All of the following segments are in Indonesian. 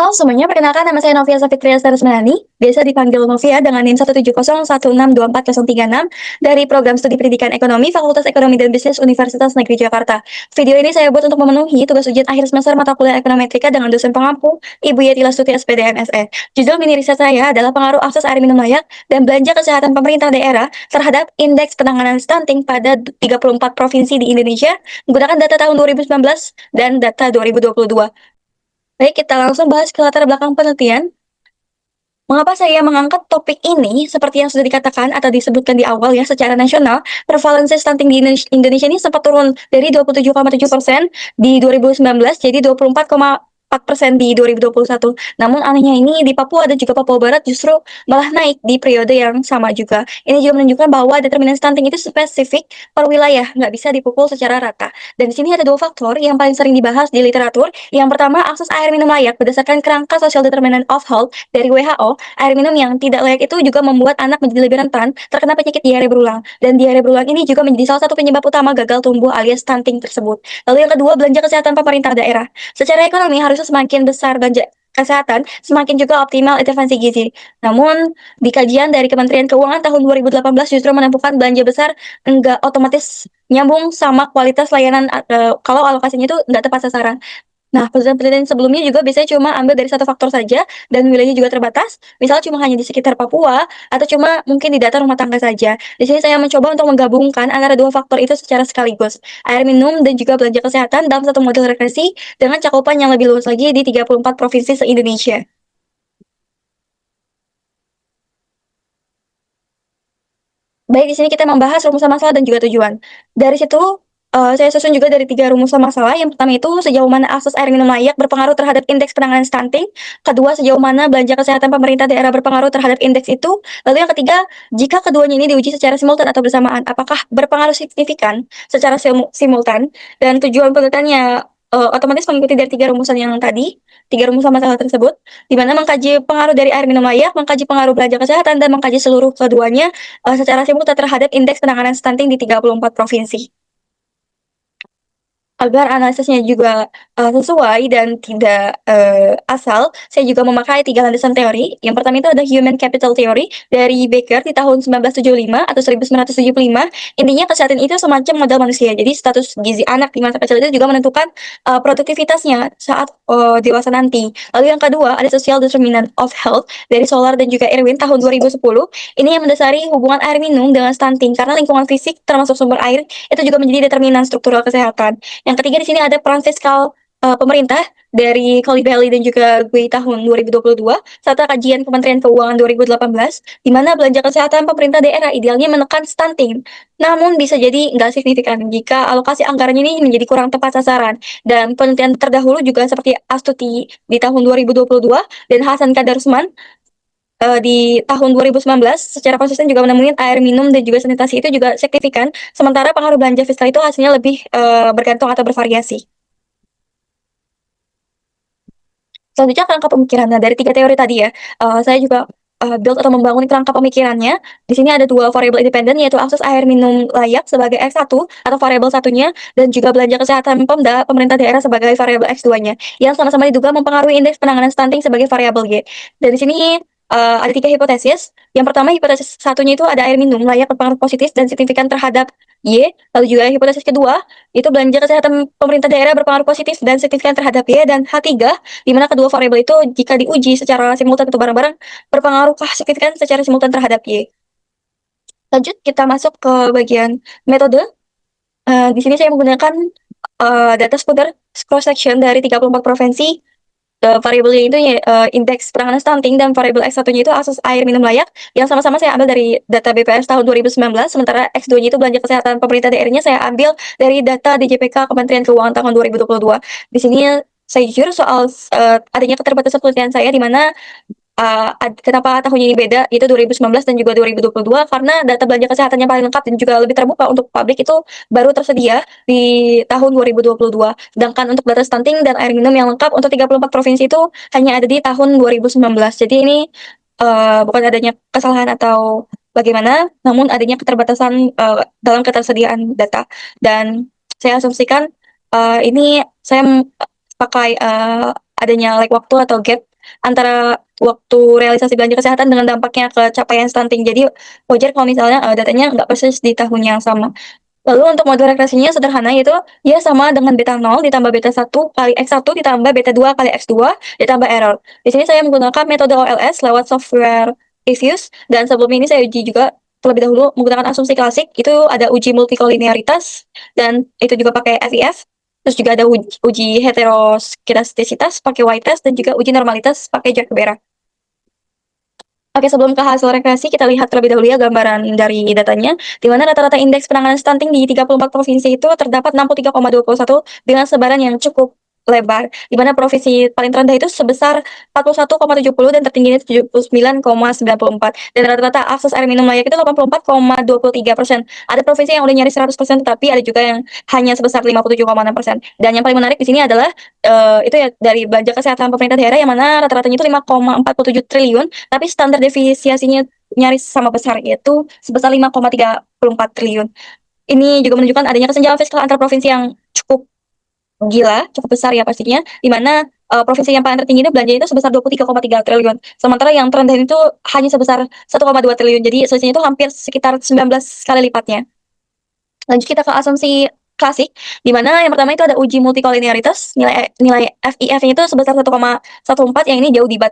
Halo semuanya, perkenalkan nama saya Novia Safitria Staresmanani, biasa dipanggil Novia dengan NIM 170162436 dari Program Studi Pendidikan Ekonomi Fakultas Ekonomi dan Bisnis Universitas Negeri Jakarta. Video ini saya buat untuk memenuhi tugas ujian akhir semester mata kuliah Ekonometrika dengan dosen pengampu, Ibu Yeti Lastuti SPD MSE. Judul mini riset saya adalah pengaruh akses air minum layak dan belanja kesehatan pemerintah daerah terhadap indeks penanganan stunting pada 34 provinsi di Indonesia menggunakan data tahun 2019 dan data 2022. Baik, kita langsung bahas ke latar belakang penelitian. Mengapa saya mengangkat topik ini? Seperti yang sudah dikatakan atau disebutkan di awal ya, secara nasional, prevalensi stunting di Indonesia ini sempat turun dari 27,7% di 2019 jadi 24,4% di 2021. Namun anehnya ini di Papua dan juga Papua Barat justru malah naik di periode yang sama juga. Ini juga menunjukkan bahwa determinan stunting itu spesifik per wilayah, nggak bisa dipukul secara rata. Dan di sini ada dua faktor yang paling sering dibahas di literatur. Yang pertama, akses air minum layak berdasarkan kerangka Social Determinant of Health dari WHO. Air minum yang tidak layak itu juga membuat anak menjadi lebih rentan terkena penyakit diare berulang. Dan diare berulang ini juga menjadi salah satu penyebab utama gagal tumbuh alias stunting tersebut. Lalu yang kedua, belanja kesehatan pemerintah daerah. Secara ekonomi harusnya semakin besar belanja kesehatan, semakin juga optimal intervensi gizi. Namun, di kajian dari Kementerian Keuangan tahun 2018 justru menemukan belanja besar enggak otomatis nyambung sama kualitas layanan kalau alokasinya itu enggak tepat sasaran. Nah, penelitian sebelumnya juga biasanya cuma ambil dari satu faktor saja dan wilayahnya juga terbatas, misal cuma hanya di sekitar Papua atau cuma mungkin di data rumah tangga saja. Di sini saya mencoba untuk menggabungkan antara dua faktor itu secara sekaligus, air minum dan juga belanja kesehatan dalam satu model regresi dengan cakupan yang lebih luas lagi di 34 provinsi se-Indonesia. Baik, di sini kita membahas rumusan masalah dan juga tujuan. Dari situ, saya susun juga dari 3 rumusan masalah. Yang pertama itu, sejauh mana akses air minum layak berpengaruh terhadap indeks penanganan stunting. Kedua, sejauh mana belanja kesehatan pemerintah daerah berpengaruh terhadap indeks itu. Lalu yang ketiga, jika keduanya ini diuji secara simultan atau bersamaan, apakah berpengaruh signifikan secara simultan? Dan tujuan penelitiannya otomatis mengikuti dari 3 rumusan yang tadi, 3 rumusan masalah tersebut, di mana mengkaji pengaruh dari air minum layak, mengkaji pengaruh belanja kesehatan, dan mengkaji seluruh keduanya secara simultan terhadap indeks penanganan stunting di 34 provinsi. Agar analisisnya juga sesuai dan tidak asal, saya juga memakai 3 landasan teori. Yang pertama itu ada Human Capital Theory dari Baker di tahun 1975 atau 1975. Intinya kesehatan itu semacam modal manusia. Jadi status gizi anak di masa kecil itu juga menentukan produktivitasnya saat dewasa nanti. Lalu yang kedua ada Social Determinant of Health dari Solar dan juga Irwin tahun 2010. Ini yang mendasari hubungan air minum dengan stunting karena lingkungan fisik termasuk sumber air itu juga menjadi determinan struktural kesehatan. Yang ketiga di sini ada peran fiskal pemerintah dari Colibelli dan juga Gui tahun 2022 serta kajian Kementerian Keuangan 2018 di mana belanja kesehatan pemerintah daerah idealnya menekan stunting. Namun bisa jadi nggak signifikan jika alokasi anggaran ini menjadi kurang tepat sasaran. Dan penelitian terdahulu juga seperti Astuti di tahun 2022 dan Hasan Kadarusman di tahun 2019 secara konsisten juga menemukan air minum dan juga sanitasi itu juga signifikan, sementara pengaruh belanja fiskal itu hasilnya lebih bergantung atau bervariasi. Selanjutnya kerangka pemikirannya dari 3 teori tadi ya, saya juga build atau membangun kerangka pemikirannya. Di sini ada 2 variabel independen yaitu akses air minum layak sebagai X1 atau variabel satunya dan juga belanja kesehatan Pemda pemerintah daerah sebagai variabel X2-nya yang sama-sama diduga mempengaruhi indeks penanganan stunting sebagai variabel Y. Dan di sini ada 3 hipotesis. Yang pertama hipotesis satunya itu ada air minum layak berpengaruh positif dan signifikan terhadap Y. Lalu juga hipotesis kedua itu belanja kesehatan pemerintah daerah berpengaruh positif dan signifikan terhadap Y, dan H3 di mana kedua variabel itu jika diuji secara simultan atau bareng-bareng berpengaruh signifikan secara simultan terhadap Y. Lanjut kita masuk ke bagian metode. Di sini saya menggunakan data sputter cross section dari 34 provinsi. Variabelnya itu ya, indeks penanganan stunting dan variabel X1-nya itu akses air minum layak yang sama-sama saya ambil dari data BPS tahun 2019, sementara X2-nya itu belanja kesehatan pemerintah daerahnya saya ambil dari data DJPK Kementerian Keuangan tahun 2022. Di sini saya jujur soal adanya keterbatasan penelitian saya di mana kenapa tahun ini beda, itu 2019 dan juga 2022, karena data belanja kesehatan yang paling lengkap dan juga lebih terbuka untuk publik itu baru tersedia di tahun 2022. Sedangkan untuk data stunting dan air minum yang lengkap untuk 34 provinsi itu hanya ada di tahun 2019. Jadi ini bukan adanya kesalahan atau bagaimana, namun adanya keterbatasan dalam ketersediaan data. Dan saya asumsikan ini saya pakai adanya lag waktu atau gap antara waktu realisasi belanja kesehatan dengan dampaknya ke capaian stunting. Jadi wajar kalau misalnya datanya nggak persis di tahun yang sama. Lalu untuk model regresinya sederhana yaitu ya sama dengan beta 0 ditambah beta 1 kali X1 ditambah beta 2 kali X2 ditambah error. Di sini saya menggunakan metode OLS lewat software Reviews dan sebelum ini saya uji juga terlebih dahulu menggunakan asumsi klasik itu ada uji multikolinearitas dan itu juga pakai FIF. Terus juga ada uji heteroskedastisitas pakai Y-test dan juga uji normalitas pakai Jacobi-Rah. Oke, sebelum ke hasil regresi, kita lihat terlebih dahulu ya gambaran dari datanya, di mana rata-rata indeks penanganan stunting di 34 provinsi itu terdapat 63,21 dengan sebaran yang cukup lebar, di mana provinsi paling terendah itu sebesar 41,70 dan tertingginya 79,94. Dan rata-rata akses air minum layak itu 84,23%. Ada provinsi yang udah nyaris 100%, tetapi ada juga yang hanya sebesar 57,6%. Dan yang paling menarik di sini adalah itu ya dari belanja kesehatan pemerintah daerah yang mana rata-ratanya itu 5,47 triliun tapi standar defisiasinya nyaris sama besar yaitu sebesar 5,34 triliun. Ini juga menunjukkan adanya kesenjangan fiskal antar provinsi yang cukup gila, cukup besar ya pastinya, di mana provinsi yang paling tertinggi itu belanja itu sebesar 23,3 triliun. Sementara yang terendah itu hanya sebesar 1,2 triliun. Jadi selisihnya itu hampir sekitar 19 kali lipatnya. Lanjut kita ke asumsi klasik, di mana yang pertama itu ada uji multikolinearitas, nilai FIF-nya itu sebesar 1,14 yang ini jauh di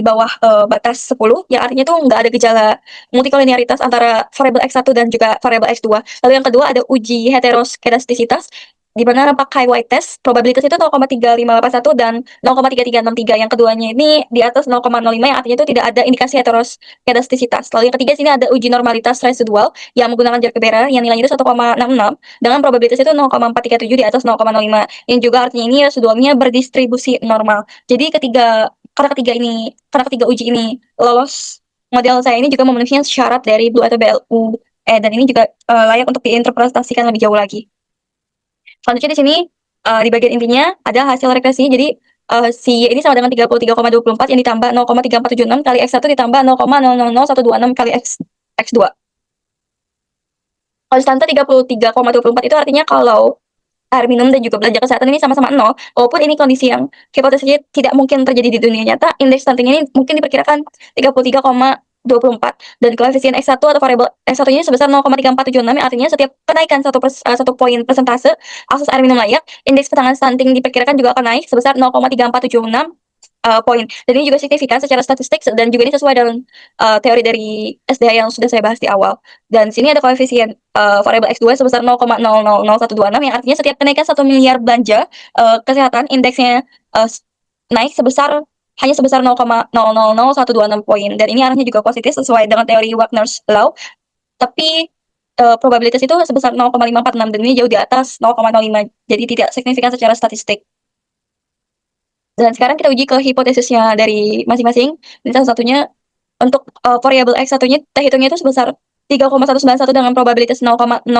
bawah batas 10 yang artinya tuh nggak ada gejala multikolinearitas antara variabel X1 dan juga variabel X2. Lalu yang kedua ada uji heteroskedastisitas di mana pakai white test probabilitas itu 0,3581 dan 0,3363. Yang keduanya ini di atas 0,05 yang artinya itu tidak ada indikasi heteroskedastisitas. Lalu yang ketiga sini ada uji normalitas residual yang menggunakan Jacobi-Rah yang nilainya itu 1,66 dengan probabilitas itu 0,437 di atas 0,05 yang juga artinya ini residualnya berdistribusi normal. Jadi karena ketiga uji ini lolos, model saya ini juga memenuhi syarat dari Blue atau BLU, dan ini juga layak untuk diinterpretasikan lebih jauh lagi. Selanjutnya di sini di bagian intinya ada hasil regresi. Jadi si Y ini sama dengan 33,24 yang ditambah 0,3476 kali X1 ditambah 0,000126 kali X2. Konstanta 33,24 itu artinya kalau air minum dan juga belanja kesehatan ini sama-sama nol, walaupun ini kondisi yang hipotesisnya tidak mungkin terjadi di dunia nyata, indeks stunting ini mungkin diperkirakan 33,24 dan koefisien X1 atau variabel X1 ini sebesar 0,3476 yang artinya setiap kenaikan 1 poin persentase akses air minum layak, indeks penanganan stunting diperkirakan juga akan naik sebesar 0,3476 poin. Dan ini juga signifikan secara statistik dan juga ini sesuai dengan teori dari SDH yang sudah saya bahas di awal. Dan sini ada koefisien variabel X2 sebesar 0,000126 yang artinya setiap kenaikan 1 miliar belanja kesehatan indeksnya naik hanya sebesar 0,000126 poin. Dan ini arahnya juga positif sesuai dengan teori Wagner's Law. Tapi probabilitas itu sebesar 0,546 dan ini jauh di atas 0,05. Jadi tidak signifikan secara statistik. Dan sekarang kita uji ke hipotesisnya dari masing-masing. Dan salah satunya untuk variabel X1-nya kita hitungnya itu sebesar 3,191 dengan probabilitas 0,0032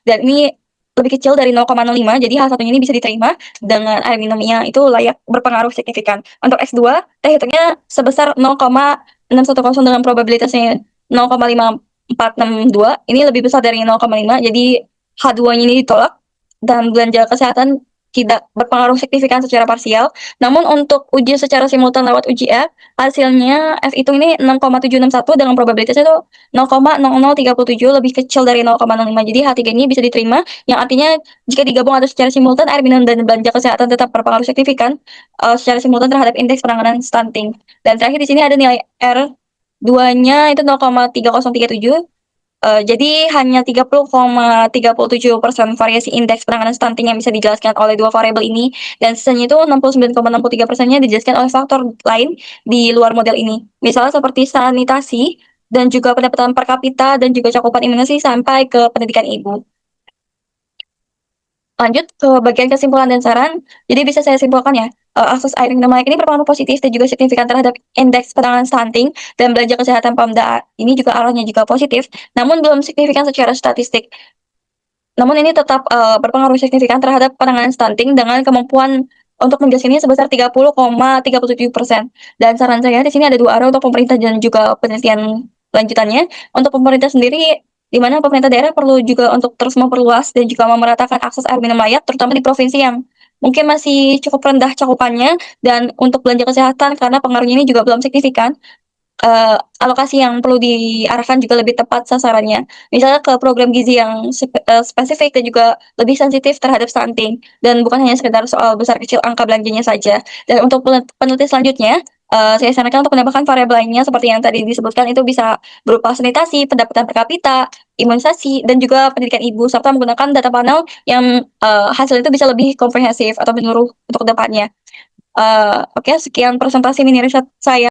dan ini lebih kecil dari 0,05 jadi H1-nya ini bisa diterima dengan air minumnya itu layak berpengaruh signifikan. Untuk X2 kita hitungnya sebesar 0,610 dengan probabilitasnya 0,5462 ini lebih besar dari 0,5 jadi H2-nya ini ditolak dan belanja kesehatan tidak berpengaruh signifikan secara parsial. Namun untuk uji secara simultan lewat uji F, hasilnya F itu ini 6,761 dengan probabilitasnya itu 0,0037 lebih kecil dari 0,05. Jadi H3 ini bisa diterima, yang artinya jika digabung atau secara simultan air minum dan belanja kesehatan tetap berpengaruh signifikan secara simultan terhadap indeks penanganan stunting. Dan terakhir di sini ada nilai R 2-nya itu 0,3037. Jadi hanya 30,37% variasi indeks penanganan stunting yang bisa dijelaskan oleh dua variabel ini dan sisanya itu 69,63%-nya dijelaskan oleh faktor lain di luar model ini. Misalnya seperti sanitasi dan juga pendapatan per kapita dan juga cakupan imunisasi sampai ke pendidikan ibu. Lanjut ke bagian kesimpulan dan saran. Jadi bisa saya simpulkan ya, akses air minum layak ini berpengaruh positif dan juga signifikan terhadap indeks penanganan stunting dan belanja kesehatan Pemda ini juga arahnya juga positif, namun belum signifikan secara statistik. Namun ini tetap berpengaruh signifikan terhadap penanganan stunting dengan kemampuan untuk menjelaskannya sebesar 30,37%. Dan saran saya di sini ada dua arah untuk pemerintah dan juga penelitian lanjutannya. Untuk pemerintah sendiri di mana pemerintah daerah perlu juga untuk terus memperluas dan juga memeratakan akses air minum layak terutama di provinsi yang mungkin masih cukup rendah cakupannya, dan untuk belanja kesehatan karena pengaruhnya ini juga belum signifikan, alokasi yang perlu diarahkan juga lebih tepat sasarannya. Misalnya ke program gizi yang spesifik dan juga lebih sensitif terhadap stunting, dan bukan hanya sekedar soal besar kecil angka belanjanya saja. Dan untuk peneliti selanjutnya, saya sarankan untuk menambahkan variabel lainnya seperti yang tadi disebutkan, itu bisa berupa sanitasi, pendapatan per kapita, imunisasi, dan juga pendidikan ibu, serta menggunakan data panel yang hasil itu bisa lebih komprehensif atau menyeluruh untuk depannya. Oke, sekian presentasi mini riset saya.